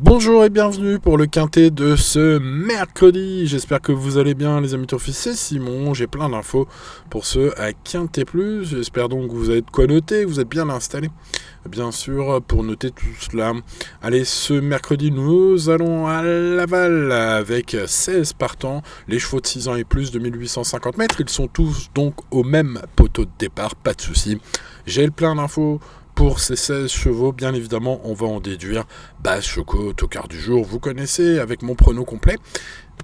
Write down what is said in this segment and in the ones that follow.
Bonjour et bienvenue pour le quintet de ce mercredi. J'espère que vous allez bien les amis Turfis, c'est Simon. J'ai plein d'infos pour ce à Quintet Plus. J'espère donc que vous avez de quoi noter, que vous êtes bien installés. Bien sûr, pour noter tout cela. Allez, ce mercredi, nous allons à Laval avec 16 partants. Les chevaux de 6 ans et plus de 1850 mètres. Ils sont tous donc au même poteau de départ, pas de souci. J'ai le plein d'infos. Pour ces 16 chevaux, bien évidemment, on va en déduire Base, Choco, Tocard du jour, vous connaissez, avec mon prono complet.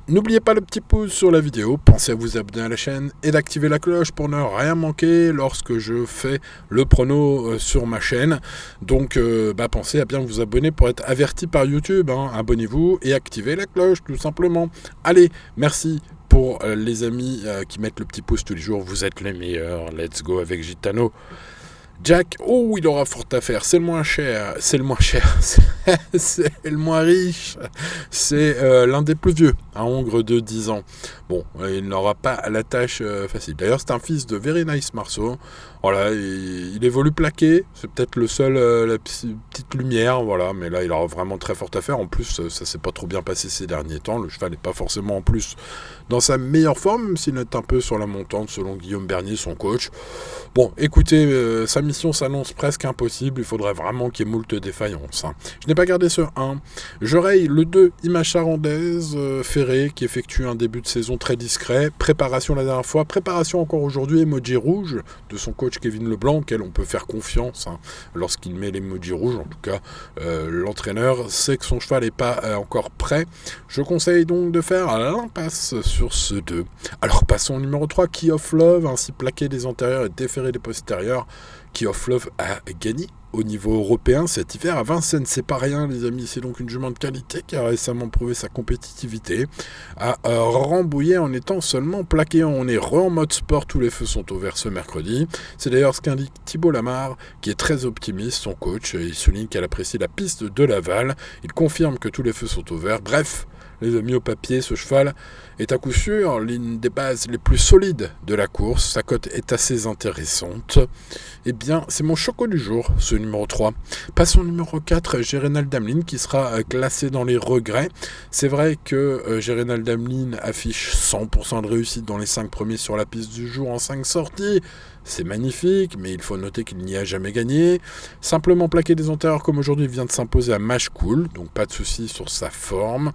N'oubliez pas le petit pouce sur la vidéo, pensez à vous abonner à la chaîne et d'activer la cloche pour ne rien manquer lorsque je fais le prono sur ma chaîne. Donc pensez à bien vous abonner pour être averti par YouTube, hein. Abonnez-vous et activez la cloche tout simplement. Allez, merci pour les amis qui mettent le petit pouce tous les jours, vous êtes les meilleurs, let's go avec Gitano. Jack, oh, il aura fort à faire, c'est le moins cher, c'est le le moins riche, c'est l'un des plus vieux, un hongre de 10 ans. Bon, il n'aura pas la tâche facile. D'ailleurs, c'est un fils de Very Nice Marceau. Voilà, il évolue plaqué, c'est peut-être le seul, la petite lumière, voilà, mais là, il aura vraiment très fort à faire. En plus, ça s'est pas trop bien passé ces derniers temps. Le cheval n'est pas forcément en plus dans sa meilleure forme, même s'il est un peu sur la montante, selon Guillaume Bernier, son coach. Bon, écoutez, sa mission s'annonce presque impossible, il faudrait vraiment qu'il y ait moult défaillances, hein. Je n'ai pas gardé ce 1. Je raye le 2, Image Charandaise, Ferré, qui effectue un début de saison très discret. Préparation la dernière fois, préparation encore aujourd'hui, Emoji Rouge, de son coach Kevin Leblanc, auquel on peut faire confiance, hein, lorsqu'il met l'emoji rouge. En tout cas, l'entraîneur sait que son cheval n'est pas encore prêt. Je conseille donc de faire l'impasse sur ce 2. Alors passons au numéro 3, Key of Love, ainsi plaqué des antérieurs et déféré des postérieurs. Key of Love a gagné au niveau européen cet hiver à Vincennes, c'est pas rien les amis, c'est donc une jument de qualité qui a récemment prouvé sa compétitivité à Rambouillet en étant seulement plaqué. On est en mode sport, tous les feux sont ouverts ce mercredi. C'est d'ailleurs ce qu'indique Thibault Lamarre qui est très optimiste, son coach. Il souligne qu'elle apprécie la piste de Laval, il confirme que tous les feux sont ouverts. Bref, les amis, au papier, ce cheval est à coup sûr l'une des bases les plus solides de la course. Sa cote est assez intéressante. Eh bien, c'est mon choco du jour, ce numéro 3. Passons au numéro 4, Gérénal Damelin, qui sera classé dans les regrets. C'est vrai que Gérénal Damelin affiche 100% de réussite dans les 5 premiers sur la piste du jour en 5 sorties. C'est magnifique, mais il faut noter qu'il n'y a jamais gagné. Simplement plaqué des antérieurs comme aujourd'hui, il vient de s'imposer à Match Cool, donc pas de souci sur sa forme.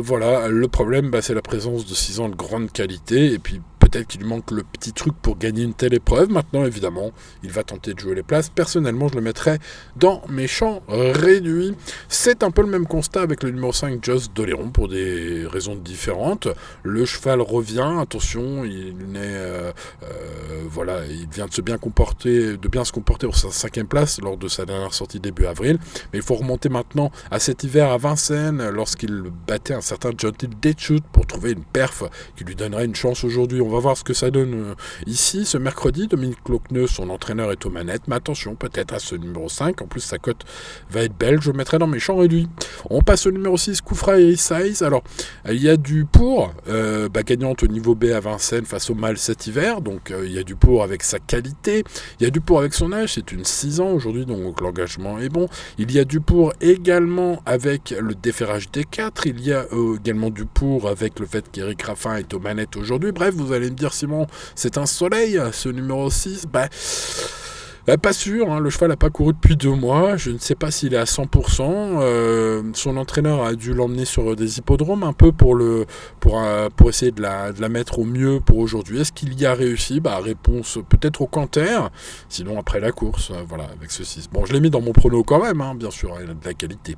Voilà, le problème, c'est la présence de 6 ans de grande qualité, et puis peut-être qu'il lui manque le petit truc pour gagner une telle épreuve. Maintenant, évidemment, il va tenter de jouer les places. Personnellement, je le mettrais dans mes champs réduits. C'est un peu le même constat avec le numéro 5, Joss Doléron, pour des raisons différentes. Le cheval revient, attention, il vient de bien se comporter pour sa 5e place lors de sa dernière sortie début avril. Mais il faut remonter maintenant à cet hiver à Vincennes, lorsqu'il battait un certain Gentil Detchut pour trouver une perf qui lui donnerait une chance aujourd'hui. On va voir ce que ça donne ici, ce mercredi. Dominique Locneux, son entraîneur, est aux manettes. Mais attention, peut-être à ce numéro 5. En plus, sa cote va être belle. Je le mettrai dans mes champs réduits. On passe au numéro 6, Koufra et Size. Alors, il y a du pour, gagnante au niveau B à Vincennes face au mâle cet hiver. Donc, il y a du pour avec sa qualité. Il y a du pour avec son âge. C'est une 6 ans aujourd'hui, donc l'engagement est bon. Il y a du pour également avec le déferrage des 4. Il y a également du pour avec le fait qu'Éric Raffin est aux manettes aujourd'hui. Bref, vous allez me dire, Simon, c'est un soleil, ce numéro 6. Pas sûr, hein, le cheval n'a pas couru depuis 2 mois, je ne sais pas s'il est à 100%, son entraîneur a dû l'emmener sur des hippodromes un peu pour essayer de la mettre au mieux pour aujourd'hui. Est-ce qu'il y a réussi? Réponse peut-être au Canter, sinon après la course, voilà, avec ce 6. Bon, je l'ai mis dans mon prono quand même, hein, bien sûr, il a de la qualité.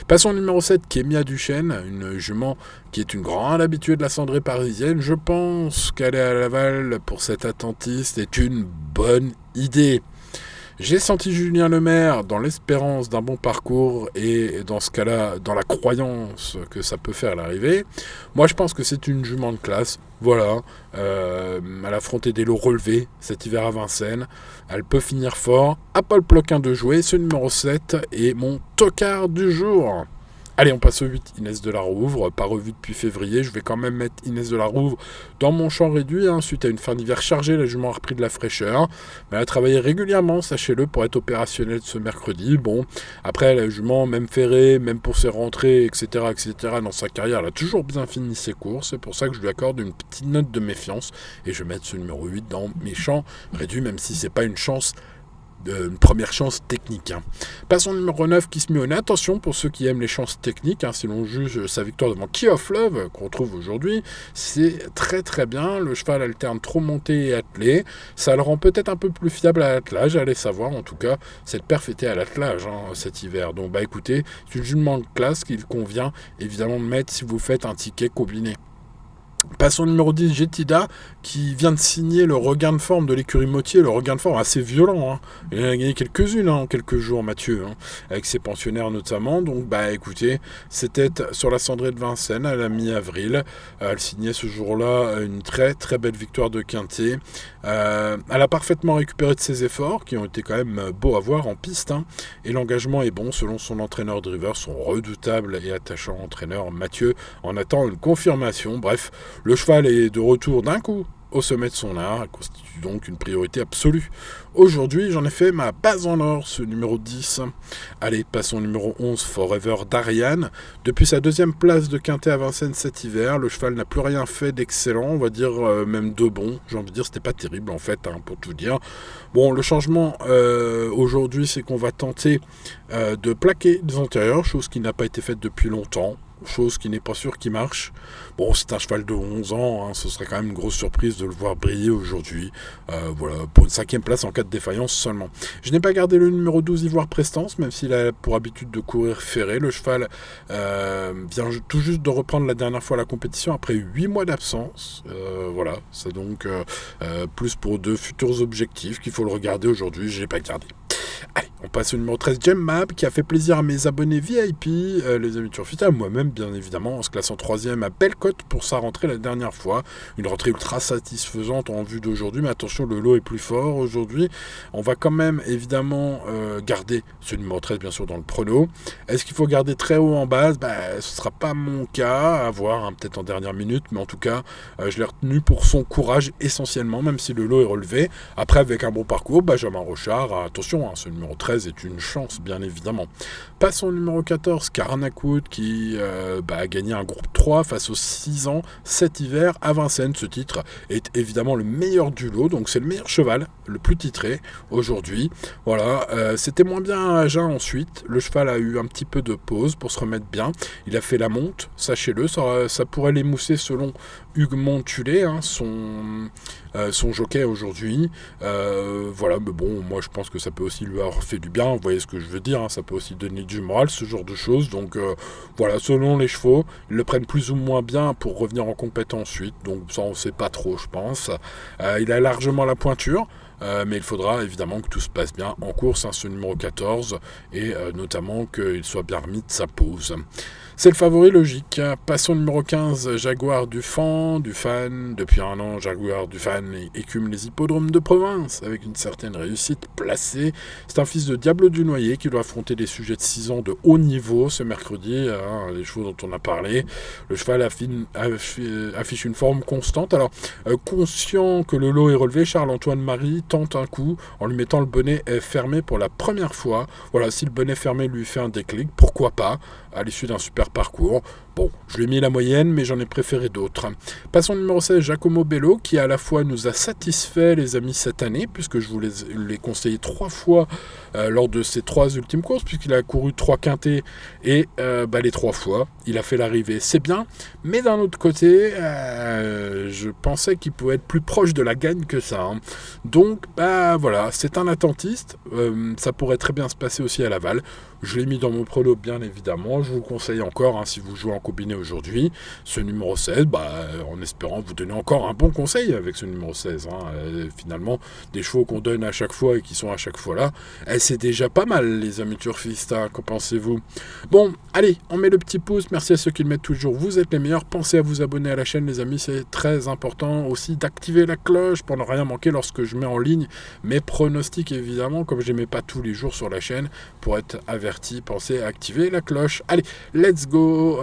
Passons au numéro 7, Kémia Duchesne, une jument qui est une grande habituée de la cendrée parisienne. Je pense qu'aller à Laval pour cet attentiste est une bonne idée. J'ai senti Julien Lemaire dans l'espérance d'un bon parcours et dans ce cas-là, dans la croyance que ça peut faire l'arrivée. Moi, je pense que c'est une jument de classe. Voilà, elle a affronté des lots relevés cet hiver à Vincennes. Elle peut finir fort. À Paul Ploquin de jouer, ce numéro 7 est mon tocard du jour. Allez, on passe au 8, Inès de la Rouvre, pas revue depuis février. Je vais quand même mettre Inès de la Rouvre dans mon champ réduit. Suite à une fin d'hiver chargée, la jument a repris de la fraîcheur. Mais elle a travaillé régulièrement, sachez-le, pour être opérationnelle ce mercredi. Bon, après, la jument, même ferrée, même pour ses rentrées, etc., dans sa carrière, elle a toujours bien fini ses courses. C'est pour ça que je lui accorde une petite note de méfiance. Et je vais mettre ce numéro 8 dans mes champs réduits, même si c'est pas une première chance technique. Passons au numéro 9 qui se met au nez. Attention pour ceux qui aiment les chances techniques, si l'on juge sa victoire devant Key of Love qu'on retrouve aujourd'hui, c'est très très bien. Le cheval alterne trop monté et attelé, ça le rend peut-être un peu plus fiable à l'attelage, allez savoir. En tout cas, cette perf était à l'attelage cet hiver, donc écoutez, c'est une jument de classe qu'il convient évidemment de mettre si vous faites un ticket combiné. Passons au numéro 10, Jetida, qui vient de signer le regain de forme de l'écurie Motier, le regain de forme assez violent. Il en a gagné quelques-unes en quelques jours, Mathieu, avec ses pensionnaires notamment. Donc, écoutez, c'était sur la cendrée de Vincennes à la mi-avril. Elle signait ce jour-là une très très belle victoire de Quintet. Elle a parfaitement récupéré de ses efforts, qui ont été quand même beaux à voir en piste. Et l'engagement est bon, selon son entraîneur driver, son redoutable et attachant entraîneur Mathieu, en attend une confirmation. Bref, le cheval est de retour d'un coup au sommet de son art, elle constitue donc une priorité absolue. Aujourd'hui, j'en ai fait ma base en or, ce numéro 10. Allez, passons au numéro 11, Forever d'Ariane. Depuis sa deuxième place de Quintet à Vincennes cet hiver, le cheval n'a plus rien fait d'excellent, on va dire même de bon. J'ai envie de dire, c'était pas terrible en fait, pour tout dire. Bon, le changement aujourd'hui, c'est qu'on va tenter de plaquer les antérieurs, chose qui n'a pas été faite depuis longtemps. Chose qui n'est pas sûre qui marche. Bon, c'est un cheval de 11 ans, ce serait quand même une grosse surprise de le voir briller aujourd'hui. Voilà, pour une 5e place en cas de défaillance seulement. Je n'ai pas gardé le numéro 12, Ivoire Prestance, même s'il a pour habitude de courir ferré. Le cheval vient tout juste de reprendre la dernière fois la compétition après 8 mois d'absence. Voilà, c'est donc plus pour de futurs objectifs qu'il faut le regarder aujourd'hui. Je ne l'ai pas gardé. Allez, on passe au numéro 13, Gem Map, qui a fait plaisir à mes abonnés VIP, les amis turfistes, à moi-même bien évidemment, en se classant 3e à belle cote pour sa rentrée la dernière fois. Une rentrée ultra satisfaisante en vue d'aujourd'hui, mais attention, le lot est plus fort aujourd'hui. On va quand même évidemment garder ce numéro 13 bien sûr dans le prono. Est-ce qu'il faut garder très haut en base? Ce ne sera pas mon cas, à voir peut-être en dernière minute, mais en tout cas, je l'ai retenu pour son courage essentiellement, même si le lot est relevé. Après, avec un bon parcours, Benjamin Rochard, attention, ce numéro 13 est une chance, bien évidemment. Passons au numéro 14, Carnacoot, qui a gagné un groupe 3 face aux 6 ans cet hiver à Vincennes. Ce titre est évidemment le meilleur du lot, donc c'est le meilleur cheval, le plus titré aujourd'hui. Voilà, c'était moins bien à Agen ensuite. Le cheval a eu un petit peu de pause pour se remettre bien. Il a fait la monte, sachez-le, ça pourrait l'émousser selon Hugues Montulé, son jockey aujourd'hui. Voilà, mais bon, moi je pense que ça peut aussi lui avoir fait du bien, vous voyez ce que je veux dire, ça peut aussi donner du moral, ce genre de choses. Donc voilà, selon les chevaux, ils le prennent plus ou moins bien pour revenir en compétition ensuite, donc ça on sait pas trop, je pense. Il a largement la pointure. Mais il faudra évidemment que tout se passe bien en course, ce numéro 14, et notamment qu'il soit bien remis de sa pause. C'est le favori logique. Passons au numéro 15, Jaguar du Fan. Depuis un an, Jaguar du Fan écume les hippodromes de province avec une certaine réussite placée. C'est un fils de Diablo du Noyer qui doit affronter des sujets de 6 ans de haut niveau ce mercredi, les chevaux dont on a parlé. Le cheval affiche une forme constante. Alors, conscient que le lot est relevé, Charles-Antoine Marie tente un coup en lui mettant le bonnet fermé pour la première fois. Voilà, si le bonnet fermé lui fait un déclic, pourquoi pas, à l'issue d'un super parcours. Bon, je lui ai mis la moyenne, mais j'en ai préféré d'autres. Passons au numéro 16, Giacomo Bello, qui à la fois nous a satisfait, les amis, cette année, puisque je vous l'ai conseillé 3 fois lors de ses 3 ultimes courses, puisqu'il a couru 3 quintés, et les 3 fois, il a fait l'arrivée. C'est bien, mais d'un autre côté, je pensais qu'il pouvait être plus proche de la gagne que ça. Donc, voilà, c'est un attentiste. Ça pourrait très bien se passer aussi à Laval. Je l'ai mis dans mon prono, bien évidemment. Je vous conseille encore, si vous jouez en combiné aujourd'hui, ce numéro 16, en espérant vous donner encore un bon conseil avec ce numéro 16. Finalement, des chevaux qu'on donne à chaque fois et qui sont à chaque fois là, c'est déjà pas mal, les amis turfistes. Qu'en pensez-vous? Bon, allez, on met le petit pouce. Merci à ceux qui le mettent toujours. Vous êtes les meilleurs. Pensez à vous abonner à la chaîne, les amis. C'est très important aussi d'activer la cloche pour ne rien manquer lorsque je mets en ligne mes pronostics, évidemment, comme je les mets pas tous les jours sur la chaîne, pour être averti averti, pensez à activer la cloche. Allez, let's go,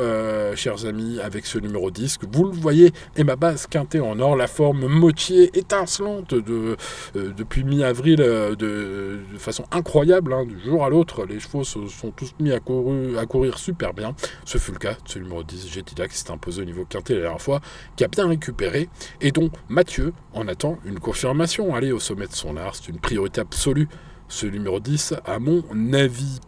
chers amis, avec ce numéro 10. Vous le voyez, et ma base quintée en or, la forme moitié étincelante depuis mi-avril, de façon incroyable, du jour à l'autre, les chevaux se sont tous mis à courir super bien. Ce fut le cas de ce numéro 10, Jetida, qui s'est imposé au niveau quintet la dernière fois, qui a bien récupéré, et dont Mathieu en attend une confirmation. Allez, au sommet de son art, c'est une priorité absolue, ce numéro 10, à mon avis.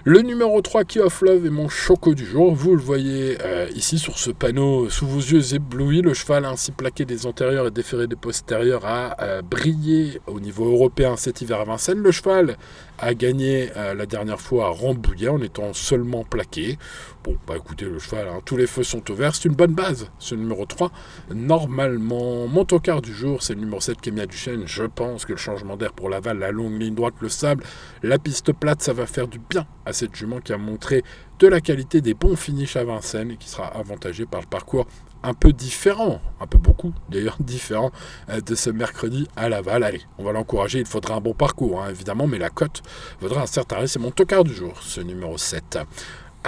Le numéro 3, Key of Love, est mon choco du jour. Vous le voyez ici sur ce panneau sous vos yeux éblouis. Le cheval a ainsi plaqué des antérieurs et déféré des postérieurs, a brillé au niveau européen cet hiver à Vincennes. Le cheval a gagné la dernière fois à Rambouillet en étant seulement plaqué. Bon, bah écoutez, le cheval, tous les feux sont ouverts. C'est une bonne base, ce numéro 3. Normalement, mon tocard du jour, c'est le numéro 7, Kémia Duchesne. Je pense que le changement d'air pour Laval, la longue ligne droite, le sable, la piste plate, ça va faire du bien à cette jument qui a montré de la qualité, des bons finishes à Vincennes et qui sera avantagée par le parcours un peu différent, un peu beaucoup d'ailleurs différent de ce mercredi à Laval. Allez, on va l'encourager, il faudra un bon parcours évidemment, mais la cote vaudra un certain risque. C'est mon tocard du jour, ce numéro 7.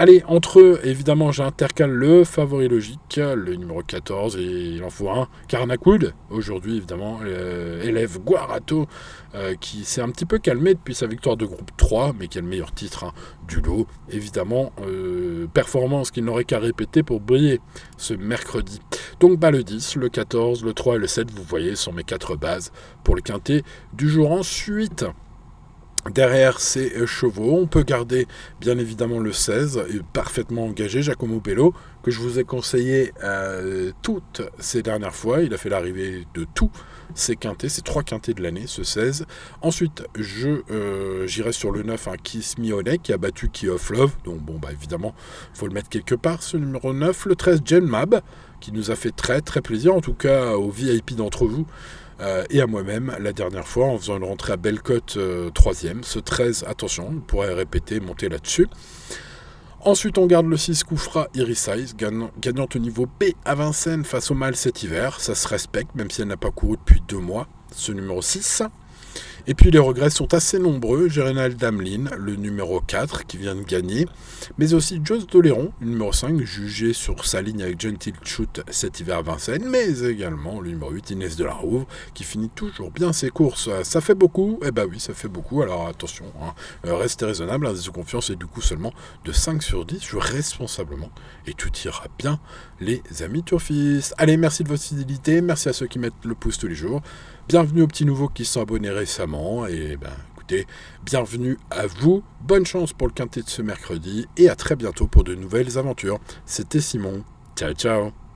Allez, entre eux, évidemment, j'intercale le favori logique, le numéro 14, et il en faut un, Carnacoud. Aujourd'hui, évidemment, élève Guarato, qui s'est un petit peu calmé depuis sa victoire de groupe 3, mais qui a le meilleur titre du lot. Évidemment, performance qu'il n'aurait qu'à répéter pour briller ce mercredi. Donc, le 10, le 14, le 3 et le 7, vous voyez, sont mes 4 bases pour le quintet du jour. Ensuite, derrière ces chevaux, on peut garder bien évidemment le 16, parfaitement engagé, Giacomo Bello, que je vous ai conseillé toutes ces dernières fois. Il a fait l'arrivée de tous ces quintets, ces 3 quintets de l'année, ce 16. Ensuite, j'irai sur le 9, Kiss Me Honey, qui a battu Key of Love. Donc évidemment, il faut le mettre quelque part, ce numéro 9. Le 13, Jen Mab, qui nous a fait très très plaisir, en tout cas aux VIP d'entre vous. Et à moi-même, la dernière fois, en faisant une rentrée à Bellecote 3e. Ce 13, attention, on pourrait répéter, monter là-dessus. Ensuite, on garde le 6, Koufra Irisize, gagnante au niveau B à Vincennes face au mâle cet hiver. Ça se respecte, même si elle n'a pas couru depuis 2 mois. Ce numéro 6. Et puis les regrets sont assez nombreux. Gérénal Damlin, le numéro 4, qui vient de gagner. Mais aussi Joss Doléron, le numéro 5, jugé sur sa ligne avec Gentil Shoot cet hiver à Vincennes. Mais également le numéro 8, Inès de la Rouve, qui finit toujours bien ses courses. Ça fait beaucoup. Eh oui, ça fait beaucoup. Alors attention, restez raisonnable. Indice de confiance est du coup seulement de 5 sur 10. Jouez responsablement. Et tout ira bien, les amis turfistes. Allez, merci de votre fidélité. Merci à ceux qui mettent le pouce tous les jours. Bienvenue aux petits nouveaux qui se sont abonnés récemment. Et écoutez, bienvenue à vous. Bonne chance pour le quintet de ce mercredi. Et à très bientôt pour de nouvelles aventures. C'était Simon. Ciao, ciao.